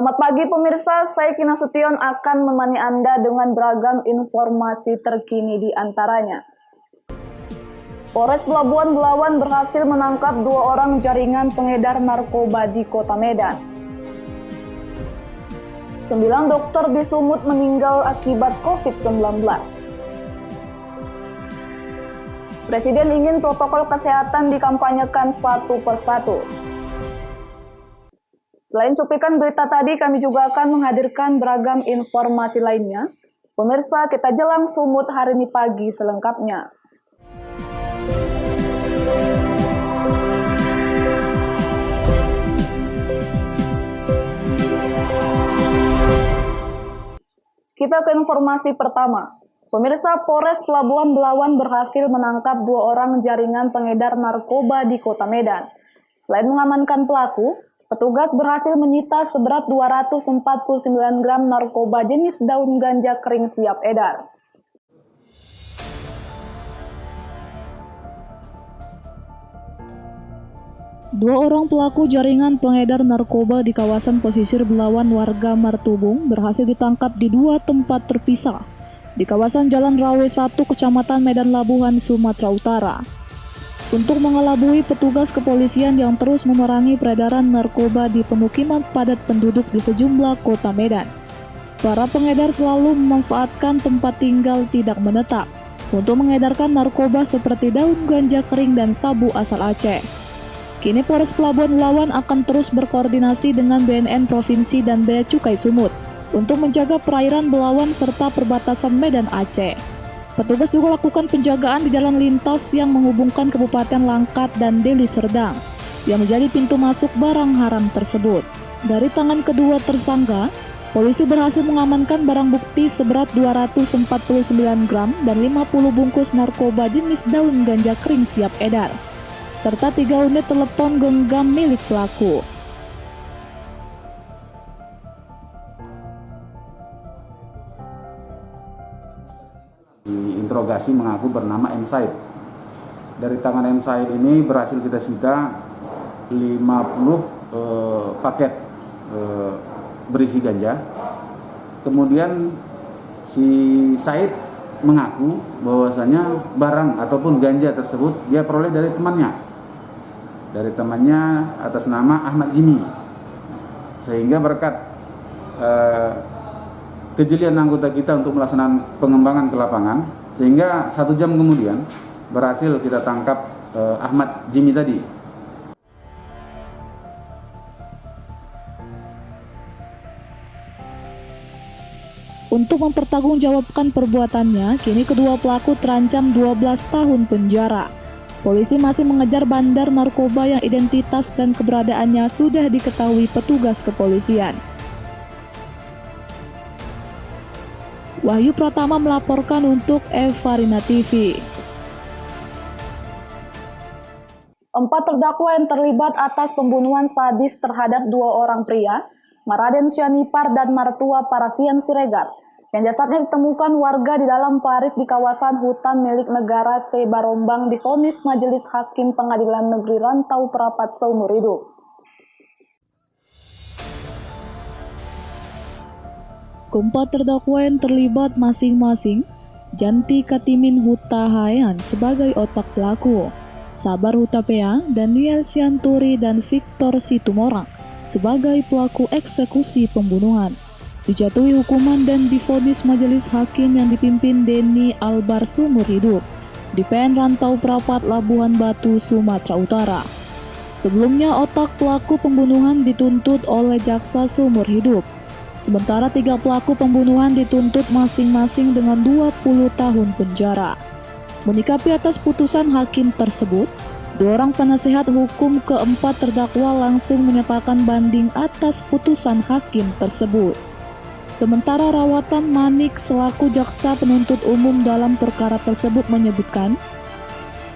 Selamat pagi pemirsa, saya Kina Sution akan menemani Anda dengan beragam informasi terkini di antaranya. Polres Pelabuhan Belawan berhasil menangkap 2 orang jaringan pengedar narkoba di Kota Medan. 9 dokter di Sumut meninggal akibat COVID-19. Presiden ingin protokol kesehatan dikampanyekan satu persatu. Selain cuplikan berita tadi, kami juga akan menghadirkan beragam informasi lainnya. Pemirsa, kita jelang Sumut hari ini pagi selengkapnya. Kita ke informasi pertama. Pemirsa, Polres Pelabuhan Belawan berhasil menangkap 2 orang jaringan pengedar narkoba di Kota Medan. Selain mengamankan pelaku, petugas berhasil menyita seberat 249 gram narkoba jenis daun ganja kering siap edar. Dua orang pelaku jaringan pengedar narkoba di kawasan pesisir Belawan warga Martubung berhasil ditangkap di 2 tempat terpisah di kawasan Jalan Rawe 1, Kecamatan Medan Labuhan, Sumatera Utara. Untuk mengelabui petugas kepolisian yang terus memerangi peredaran narkoba di pemukiman padat penduduk di sejumlah kota Medan. Para pengedar selalu memanfaatkan tempat tinggal tidak menetap untuk mengedarkan narkoba seperti daun ganja kering dan sabu asal Aceh. Kini Polres Pelabuhan Belawan akan terus berkoordinasi dengan BNN Provinsi dan Bea Cukai Sumut untuk menjaga perairan Belawan serta perbatasan Medan Aceh. Petugas juga lakukan penjagaan di jalan lintas yang menghubungkan Kabupaten Langkat dan Deli Serdang yang menjadi pintu masuk barang haram tersebut. Dari tangan kedua tersangka, polisi berhasil mengamankan barang bukti seberat 249 gram dan 50 bungkus narkoba jenis daun ganja kering siap edar, serta 3 unit telepon genggam milik pelaku. Diinterogasi mengaku bernama M. Said. Dari tangan M. Said ini berhasil kita sita 50 paket berisi ganja. Kemudian si Said mengaku bahwasanya barang ataupun ganja tersebut dia peroleh dari temannya. Dari temannya atas nama Ahmad Jimmy. Sehingga berkat kejelian anggota kita untuk melaksanakan pengembangan ke lapangan, sehingga 1 jam kemudian berhasil kita tangkap Ahmad Jimmy tadi. Untuk mempertanggungjawabkan perbuatannya, kini kedua pelaku terancam 12 tahun penjara. Polisi masih mengejar bandar narkoba yang identitas dan keberadaannya sudah diketahui petugas kepolisian. Wahyu Pratama melaporkan untuk Evarina TV. 4 terdakwa yang terlibat atas pembunuhan sadis terhadap 2 orang pria, Maraden Syanipar dan mertua Parasian Siregar, yang jasadnya ditemukan warga di dalam parit di kawasan hutan milik negara Sebarombang divonis Majelis Hakim Pengadilan Negeri Rantau Perapat seumur hidup. Keempat terdakwa yang terlibat masing-masing Janti Katimin Hutahayan sebagai otak pelaku, Sabar Hutapea, Daniel Sianturi, dan Victor Situmorang sebagai pelaku eksekusi pembunuhan, dijatuhi hukuman dan divonis Majelis Hakim yang dipimpin Denny Albar seumur hidup di PN Rantau Perapat Labuhan Batu, Sumatera Utara. Sebelumnya otak pelaku pembunuhan dituntut oleh jaksa seumur hidup. Sementara 3 pelaku pembunuhan dituntut masing-masing dengan 20 tahun penjara. Menyikapi atas putusan hakim tersebut, 2 orang penasehat hukum keempat terdakwa langsung menyatakan banding atas putusan hakim tersebut. Sementara Rawatan Manik selaku jaksa penuntut umum dalam perkara tersebut menyebutkan,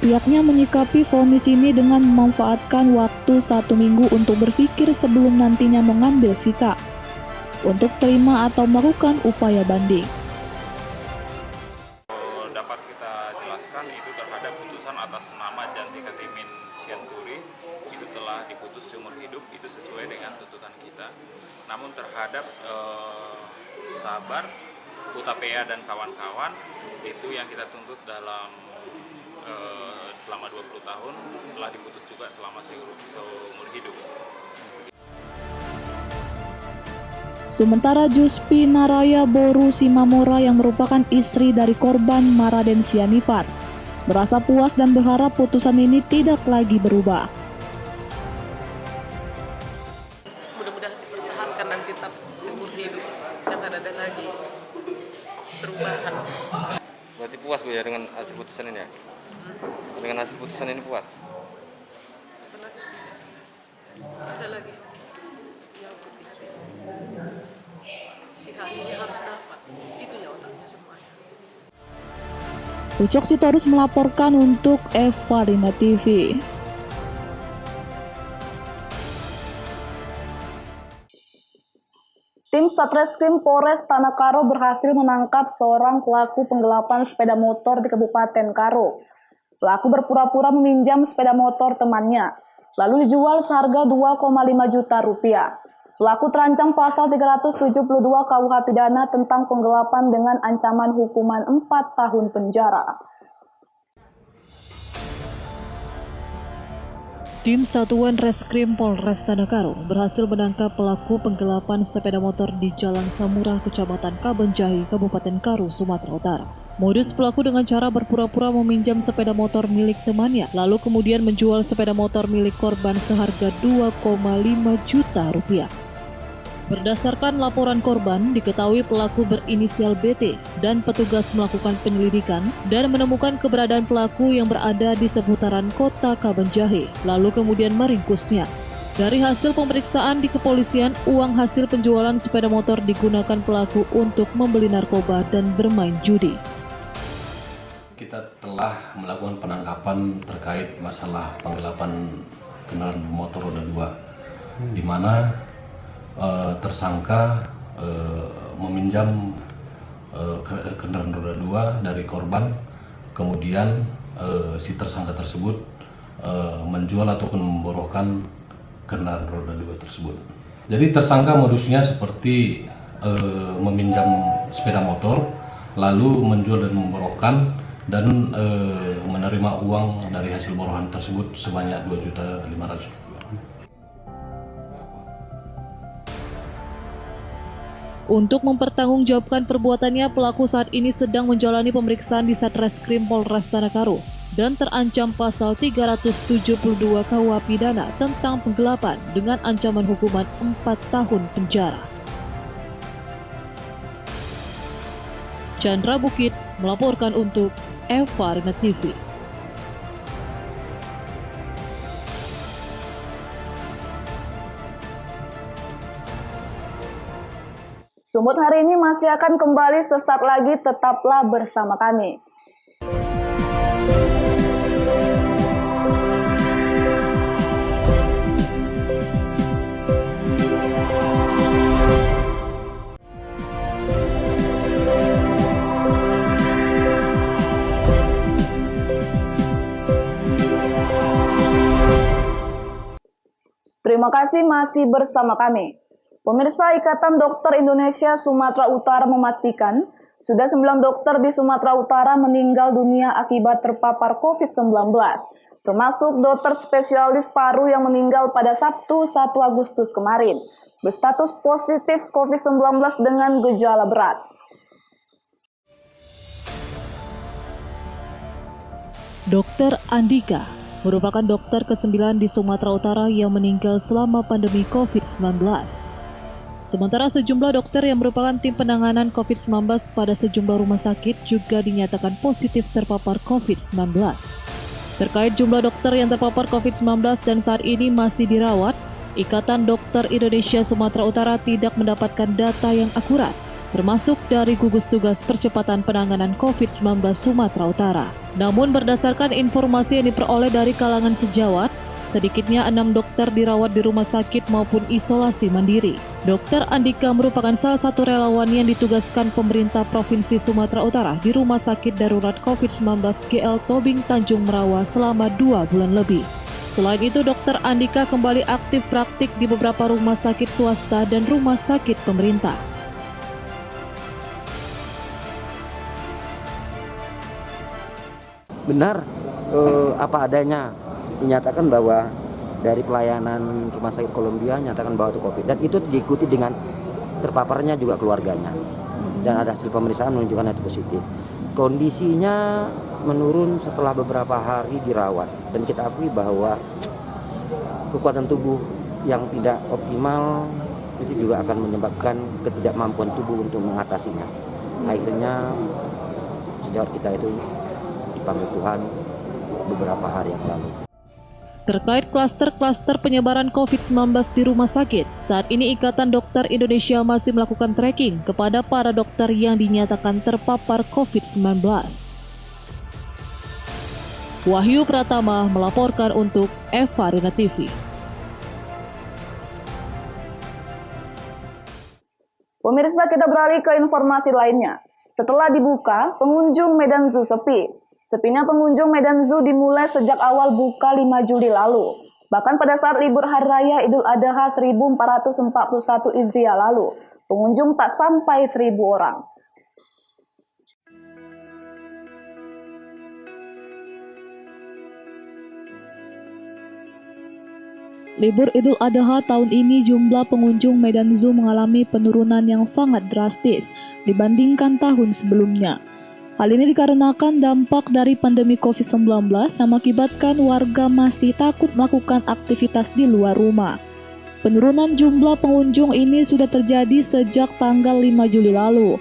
pihaknya menyikapi vonis ini dengan memanfaatkan waktu 1 minggu untuk berpikir sebelum nantinya mengambil sikap untuk terima atau melakukan upaya banding. Dapat kita jelaskan itu terhadap putusan atas nama Janti Katimin Sianturi itu telah diputus seumur hidup, itu sesuai dengan tuntutan kita. Namun terhadap Sabar, Hutapea dan kawan-kawan itu yang kita tuntut dalam selama 20 tahun telah diputus juga selama seumur hidup. Sementara Juspi Naraya Boru Simamora yang merupakan istri dari korban Maraden Sianipar merasa puas dan berharap putusan ini tidak lagi berubah. Mudah-mudahan dipertahankan dan tetap seumur hidup, jangan ada lagi perubahan. Berarti puas Bu ya dengan hasil putusan ini ya? Dengan hasil putusan ini puas? Sebenarnya ada lagi nyangkut di hati. Si hari ini harus dapat, itu ya otaknya semuanya. Ucok Sitorus melaporkan untuk Evalina TV. Tim Satreskrim Polres Tanah Karo berhasil menangkap seorang pelaku penggelapan sepeda motor di Kabupaten Karo. Pelaku berpura-pura meminjam sepeda motor temannya, lalu dijual seharga 2,5 juta rupiah. Pelaku terancam pasal 372 KUH Pidana tentang penggelapan dengan ancaman hukuman 4 tahun penjara. Tim Satuan Reskrim Polres Tanah Karo berhasil menangkap pelaku penggelapan sepeda motor di Jalan Samurah, Kecamatan Kabanjahi, Kabupaten Karo, Sumatera Utara. Modus pelaku dengan cara berpura-pura meminjam sepeda motor milik temannya, lalu kemudian menjual sepeda motor milik korban seharga 2,5 juta rupiah. Berdasarkan laporan korban, diketahui pelaku berinisial BT dan petugas melakukan penyelidikan dan menemukan keberadaan pelaku yang berada di seputaran kota Kabanjahe, lalu kemudian meringkusnya. Dari hasil pemeriksaan di kepolisian, uang hasil penjualan sepeda motor digunakan pelaku untuk membeli narkoba dan bermain judi. Kita telah melakukan penangkapan terkait masalah penggelapan kendaraan motor roda 2, di mana tersangka meminjam kendaraan roda 2 dari korban, kemudian si tersangka tersebut menjual ataupun memborokkan kendaraan roda 2 tersebut. Jadi tersangka modusnya seperti meminjam sepeda motor, lalu menjual dan memborokkan, dan menerima uang dari hasil borohan tersebut sebanyak 2.500.000. Untuk mempertanggungjawabkan perbuatannya, pelaku saat ini sedang menjalani pemeriksaan di Satreskrim Polres Tanah Karo dan terancam pasal 372 KUH Pidana tentang penggelapan dengan ancaman hukuman 4 tahun penjara. Chandra Bukit melaporkan untuk Evalina TV. Sumut hari ini masih akan kembali sesaat lagi, tetaplah bersama kami. Terima kasih masih bersama kami. Pemirsa, Ikatan Dokter Indonesia Sumatera Utara memastikan sudah 9 dokter di Sumatera Utara meninggal dunia akibat terpapar COVID-19, termasuk dokter spesialis paru yang meninggal pada Sabtu 1 Agustus kemarin, berstatus positif COVID-19 dengan gejala berat. Dr. Andika merupakan dokter ke-9 di Sumatera Utara yang meninggal selama pandemi COVID-19. Sementara sejumlah dokter yang merupakan tim penanganan COVID-19 pada sejumlah rumah sakit juga dinyatakan positif terpapar COVID-19. Terkait jumlah dokter yang terpapar COVID-19 dan saat ini masih dirawat, Ikatan Dokter Indonesia Sumatera Utara tidak mendapatkan data yang akurat, termasuk dari gugus tugas percepatan penanganan COVID-19 Sumatera Utara. Namun berdasarkan informasi yang diperoleh dari kalangan sejawat, Sedikitnya 6 dokter dirawat di rumah sakit maupun isolasi mandiri. Dr. Andika merupakan salah satu relawan yang ditugaskan pemerintah Provinsi Sumatera Utara di Rumah Sakit Darurat COVID-19 GL Tobing Tanjung Merawa selama 2 bulan lebih. Selain itu, Dr. Andika kembali aktif praktik di beberapa rumah sakit swasta dan rumah sakit pemerintah. Benar apa adanya, dinyatakan bahwa dari pelayanan rumah sakit Columbia nyatakan bahwa itu COVID, dan itu diikuti dengan terpaparnya juga keluarganya, dan ada hasil pemeriksaan menunjukkan itu positif. Kondisinya menurun setelah beberapa hari dirawat, dan kita akui bahwa kekuatan tubuh yang tidak optimal itu juga akan menyebabkan ketidakmampuan tubuh untuk mengatasinya. Akhirnya sejauh kita itu dipanggil Tuhan beberapa hari yang lalu. Terkait klaster-klaster penyebaran COVID-19 di rumah sakit, saat ini Ikatan Dokter Indonesia masih melakukan tracking kepada para dokter yang dinyatakan terpapar COVID-19. Wahyu Pratama melaporkan untuk Evarina TV. Pemirsa, kita beralih ke informasi lainnya. Setelah dibuka, pengunjung Medan Zoo sepi. Sepinya pengunjung Medan Zoo dimulai sejak awal buka 5 Juli lalu. Bahkan pada saat libur Hari Raya Idul Adha 1441 Hijriah lalu, pengunjung tak sampai 1.000 orang. Libur Idul Adha tahun ini jumlah pengunjung Medan Zoo mengalami penurunan yang sangat drastis dibandingkan tahun sebelumnya. Hal ini dikarenakan dampak dari pandemi COVID-19 yang mengakibatkan warga masih takut melakukan aktivitas di luar rumah. Penurunan jumlah pengunjung ini sudah terjadi sejak tanggal 5 Juli lalu,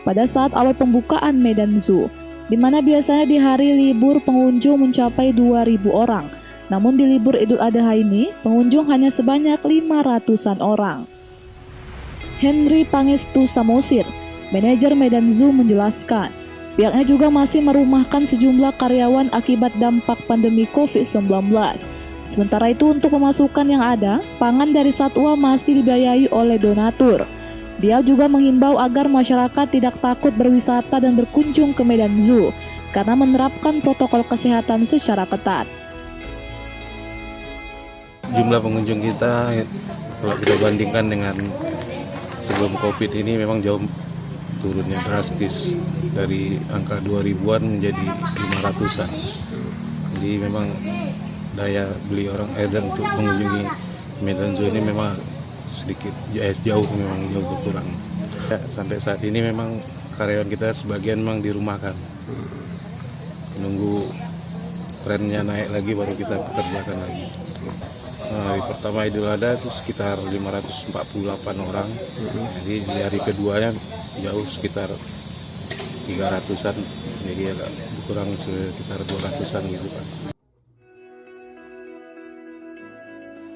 pada saat awal pembukaan Medan Zoo, di mana biasanya di hari libur pengunjung mencapai 2.000 orang. Namun di libur Idul Adha ini, pengunjung hanya sebanyak 500-an orang. Henry Pangestu Samosir, manajer Medan Zoo menjelaskan, pihaknya juga masih merumahkan sejumlah karyawan akibat dampak pandemi COVID-19. Sementara itu untuk pemasukan yang ada, pangan dari satwa masih dibiayai oleh donatur. Dia juga mengimbau agar masyarakat tidak takut berwisata dan berkunjung ke Medan Zoo karena menerapkan protokol kesehatan secara ketat. Jumlah pengunjung kita kalau kita bandingkan dengan sebelum COVID ini memang jauh turunnya drastis, dari angka 2000-an menjadi 500-an. Jadi memang daya beli orang dan untuk mengunjungi Medan Zoo ini memang sedikit jauh berkurang. Ya, sampai saat ini memang karyawan kita sebagian memang dirumahkan. Menunggu trennya naik lagi baru kita pekerjakan lagi. Hari pertama Idul Adha itu sekitar 548 orang. Jadi di hari keduanya jauh sekitar 300-an. Jadi agak kurang sekitar 200-an gitu Pak.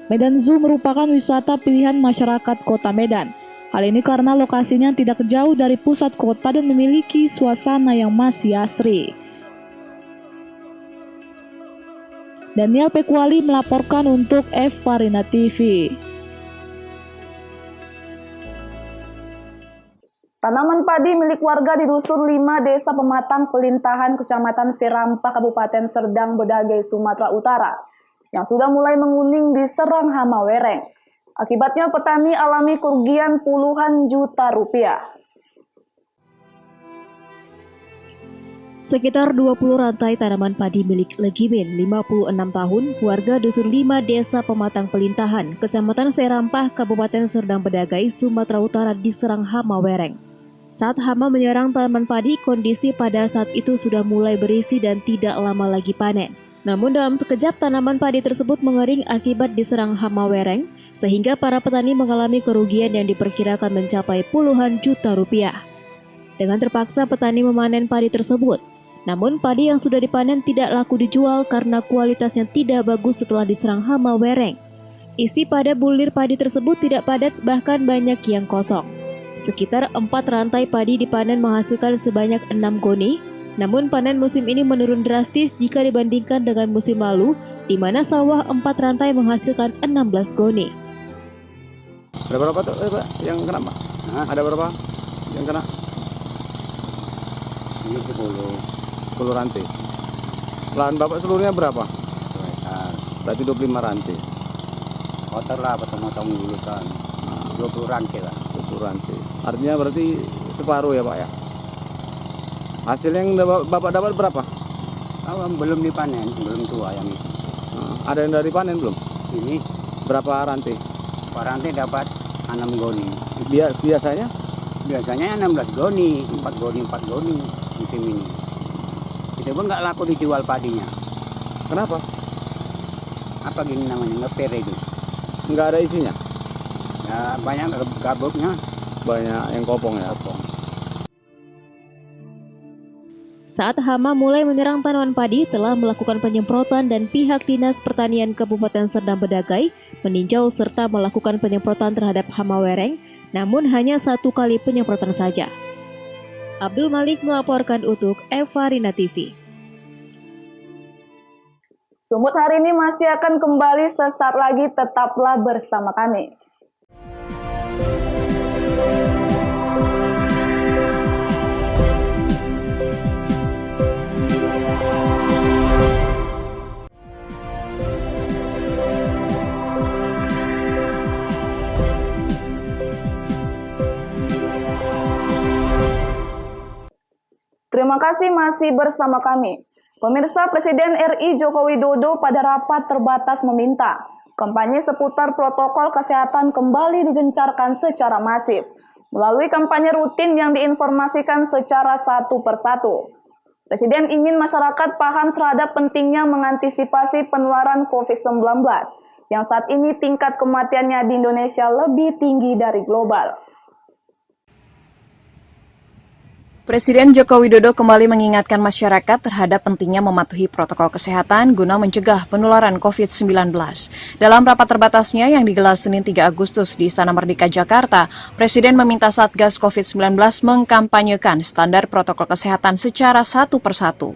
Medan Zoo merupakan wisata pilihan masyarakat Kota Medan. Hal ini karena lokasinya tidak jauh dari pusat kota dan memiliki suasana yang masih asri. Daniel Pekuali melaporkan untuk Evarina TV. Tanaman padi milik warga di Dusun 5 Desa Pematang Pelintahan Kecamatan Serampah Kabupaten Serdang Bedagai Sumatera Utara yang sudah mulai menguning diserang hama wereng. Akibatnya petani alami kerugian puluhan juta rupiah. Sekitar 20 rantai tanaman padi milik Legimin, 56 tahun, warga Dusun 5 Desa Pematang Pelintahan, Kecamatan Serampah, Kabupaten Serdang Bedagai, Sumatera Utara diserang hama wereng. Saat hama menyerang tanaman padi, kondisi pada saat itu sudah mulai berisi dan tidak lama lagi panen. Namun dalam sekejap tanaman padi tersebut mengering akibat diserang hama wereng, sehingga para petani mengalami kerugian yang diperkirakan mencapai puluhan juta rupiah. Dengan terpaksa petani memanen padi tersebut. Namun padi yang sudah dipanen tidak laku dijual karena kualitasnya tidak bagus setelah diserang hama wereng. Isi pada bulir padi tersebut tidak padat, bahkan banyak yang kosong. Sekitar 4 rantai padi dipanen menghasilkan sebanyak 6 goni. Namun panen musim ini menurun drastis jika dibandingkan dengan musim lalu, di mana sawah 4 rantai menghasilkan 16 goni. Ada berapa tuh Pak yang kena Pak? Ada berapa yang kena? Ini 10 rantai. Lahan Bapak seluruhnya berapa? Berarti 25 rantai. kotor lah, potong-potong dulu kan. 20 rantai lah. 20 rantai. Artinya berarti separuh ya Pak ya? Hasil yang Bapak dapat berapa? Belum dipanen, belum tua yang itu. Ada yang dari panen belum? Ini Berapa rantai? per rantai dapat 6 goni. Biasanya? Biasanya 16 goni, 4 goni musim ini. Itu pun nggak laku dijual padinya. Kenapa? Apa gini namanya, ngeper itu. Nggak ada isinya? Ya, banyak gabuknya. Banyak yang kopong ya? Kopong. Saat hama mulai menyerang tanaman padi, telah melakukan penyemprotan dan pihak Dinas Pertanian Kabupaten Serdang Bedagai meninjau serta melakukan penyemprotan terhadap hama wereng, namun hanya 1 kali penyemprotan saja. Abdul Malik melaporkan untuk Evarina TV. Sumut hari ini masih akan kembali sesaat lagi, tetaplah bersama kami. Terima kasih masih bersama kami. Pemirsa, Presiden RI Joko Widodo pada rapat terbatas meminta kampanye seputar protokol kesehatan kembali digencarkan secara masif melalui kampanye rutin yang diinformasikan secara satu persatu. Presiden ingin masyarakat paham terhadap pentingnya mengantisipasi penularan COVID-19 yang saat ini tingkat kematiannya di Indonesia lebih tinggi dari global. Presiden Joko Widodo kembali mengingatkan masyarakat terhadap pentingnya mematuhi protokol kesehatan guna mencegah penularan COVID-19. Dalam rapat terbatasnya yang digelar Senin 3 Agustus di Istana Merdeka, Jakarta, Presiden meminta Satgas COVID-19 mengkampanyekan standar protokol kesehatan secara satu persatu.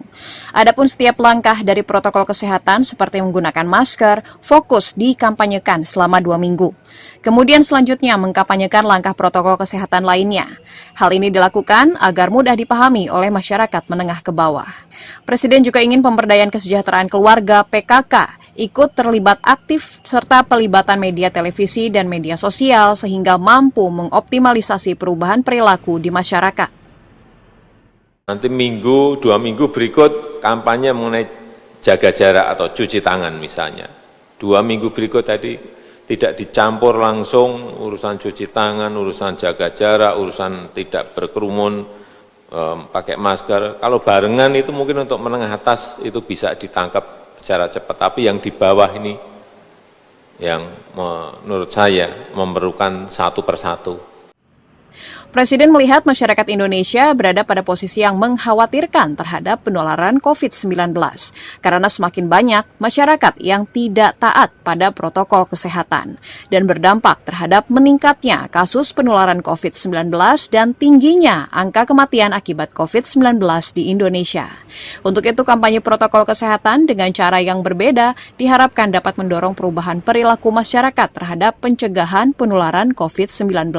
Adapun setiap langkah dari protokol kesehatan seperti menggunakan masker, fokus dikampanyekan selama 2 minggu. Kemudian selanjutnya mengkampanyekan langkah protokol kesehatan lainnya. Hal ini dilakukan agar mudah dipahami oleh masyarakat menengah ke bawah. Presiden juga ingin pemberdayaan kesejahteraan keluarga (PKK) ikut terlibat aktif serta pelibatan media televisi dan media sosial sehingga mampu mengoptimalisasi perubahan perilaku di masyarakat. Nanti 2 minggu berikut kampanye mengenai jaga jarak atau cuci tangan misalnya. 2 minggu berikut tadi tidak dicampur langsung urusan cuci tangan, urusan jaga jarak, urusan tidak berkerumun, pakai masker. Kalau barengan itu mungkin untuk menengah atas itu bisa ditangkap secara cepat. Tapi yang di bawah ini yang menurut saya memerlukan satu persatu. Presiden melihat masyarakat Indonesia berada pada posisi yang mengkhawatirkan terhadap penularan COVID-19 karena semakin banyak masyarakat yang tidak taat pada protokol kesehatan dan berdampak terhadap meningkatnya kasus penularan COVID-19 dan tingginya angka kematian akibat COVID-19 di Indonesia. Untuk itu, kampanye protokol kesehatan dengan cara yang berbeda diharapkan dapat mendorong perubahan perilaku masyarakat terhadap pencegahan penularan COVID-19.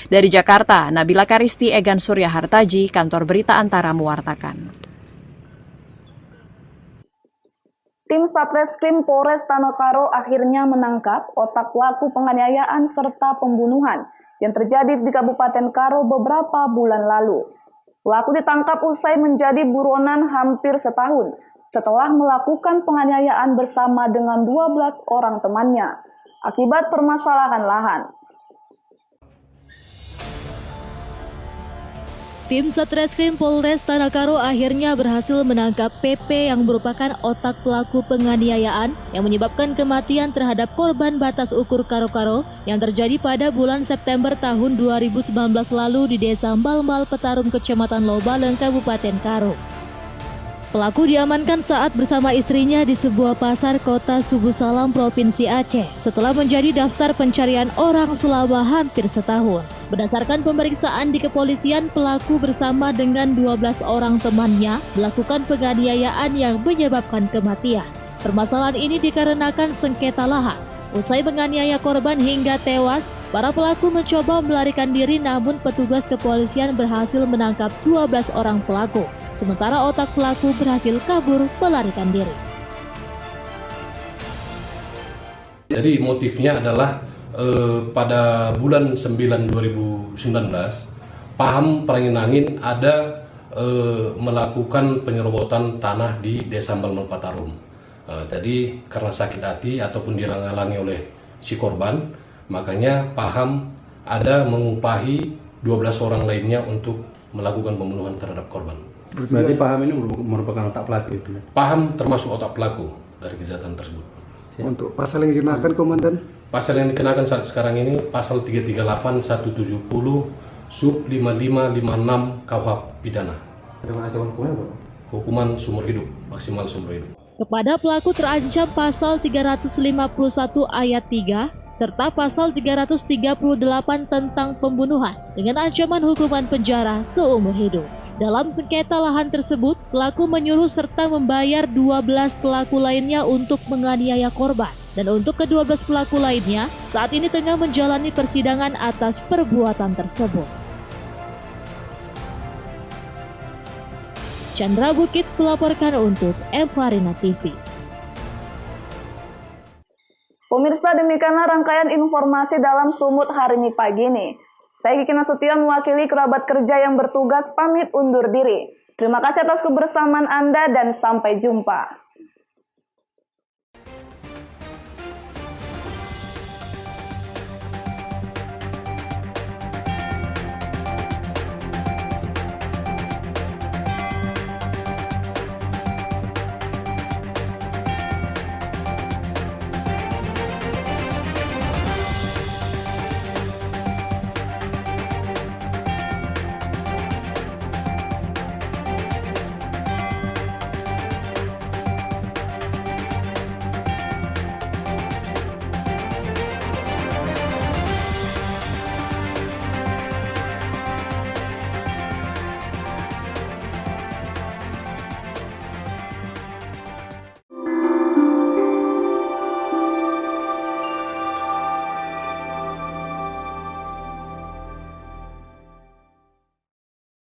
Dari Jakarta, Nabila Karisti, Egan Surya Hartaji, Kantor Berita Antara mewartakan. Tim Satreskrim Polres Tanokaro akhirnya menangkap otak pelaku penganiayaan serta pembunuhan yang terjadi di Kabupaten Karo beberapa bulan lalu. Pelaku ditangkap usai menjadi buronan hampir setahun setelah melakukan penganiayaan bersama dengan 12 orang temannya akibat permasalahan lahan. Tim Satreskrim Polres Tanokaro akhirnya berhasil menangkap PP yang merupakan otak pelaku penganiayaan yang menyebabkan kematian terhadap korban batas ukur Karo-Karo yang terjadi pada bulan September tahun 2019 lalu di Desa Malmal Petarum, Kecamatan Lobaleng, Kabupaten Karo. Pelaku diamankan saat bersama istrinya di sebuah pasar kota Subu Salam, Provinsi Aceh setelah menjadi daftar pencarian orang selama hampir setahun. Berdasarkan pemeriksaan di kepolisian, pelaku bersama dengan 12 orang temannya melakukan penganiayaan yang menyebabkan kematian. Permasalahan ini dikarenakan sengketa lahan. Usai menganiaya korban hingga tewas, para pelaku mencoba melarikan diri namun petugas kepolisian berhasil menangkap 12 orang pelaku. Sementara otak pelaku berhasil kabur melarikan diri. Jadi motifnya adalah pada bulan 9 2019, Paham Parangin ada melakukan penyerobotan tanah di Desa Balmon Patarum. Jadi karena sakit hati ataupun dihalang-halangi oleh si korban, makanya Paham ada mengupahi 12 orang lainnya untuk melakukan pembunuhan terhadap korban. Berarti Paham ini merupakan otak pelaku itu? Paham termasuk otak pelaku dari kejahatan tersebut. Untuk pasal yang dikenakan, Komandan? Pasal yang dikenakan saat sekarang ini pasal 338, 170, sub 5556 KUHP pidana. Dengan ancaman hukuman apa? Hukuman seumur hidup, maksimal seumur hidup. Kepada pelaku terancam pasal 351 ayat 3 serta pasal 338 tentang pembunuhan dengan ancaman hukuman penjara seumur hidup. Dalam sengketa lahan tersebut, pelaku menyuruh serta membayar 12 pelaku lainnya untuk menganiaya korban. Dan untuk ke-12 pelaku lainnya, saat ini tengah menjalani persidangan atas perbuatan tersebut. Chandra Bukit melaporkan untuk Emfarina TV. Pemirsa, demikianlah rangkaian informasi dalam Sumut hari ini pagi ini. Saya Kiki Nasution mewakili kerabat kerja yang bertugas pamit undur diri. Terima kasih atas kebersamaan Anda dan sampai jumpa.